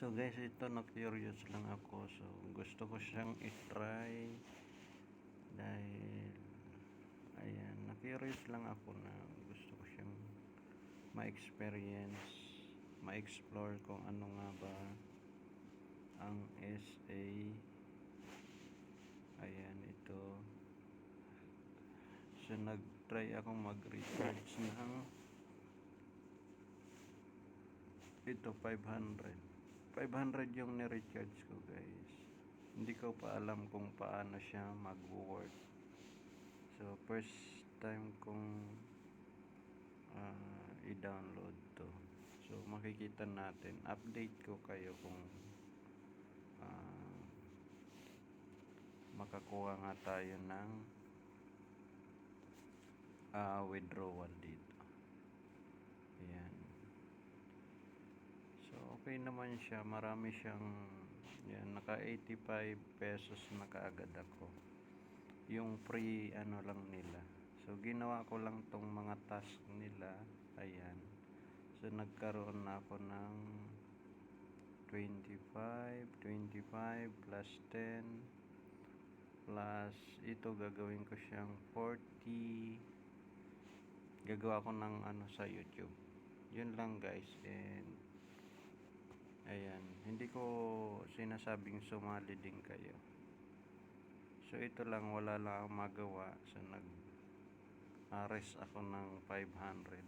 So guys, ito na-curious lang ako. So gusto ko siyang i-try dahil ayan, na-curious lang ako na gusto ko siyang ma-experience, ma-explore kung ano nga ba ang SA. Ayan, ito. So nag-try akong mag-recharge ng ito 500 yung ni-recharge ko guys. Hindi ko pa alam kung paano siya mag-work. So first time kong i-download to. So makikita natin, update ko kayo kung makakuha nga tayo ng withdrawal dito. Ayan. So okay naman siya, marami siyang yan, naka 85 pesos na kaagad ako. Yung free ano lang nila. So ginawa ko lang tong mga task nila. Ayan. So nagkaroon na ako ng 25 plus 10 plus ito gagawin ko siyang 40. Gagawa ko ng ano sa YouTube. Yun lang guys. And ayan, hindi ko sinasabing sumali din kayo. So ito lang, wala lang akong magawa. So nag-rest ako ng 500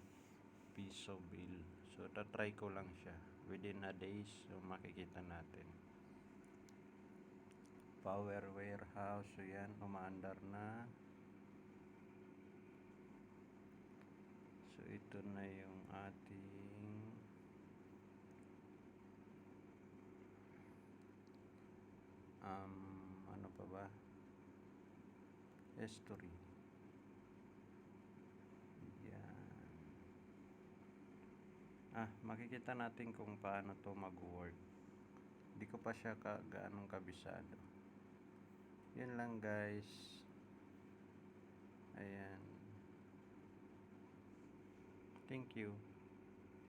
piso bill. So tatry ko lang siya within a days. So makikita natin. Power warehouse. So yan, umaandar na. So ito na yung ating ano pa ba, history. Yan. Makikita natin kung paano to mag-work. Hindi ko pa siya gaanong kabisado. Yun lang guys. Ayan. Thank you.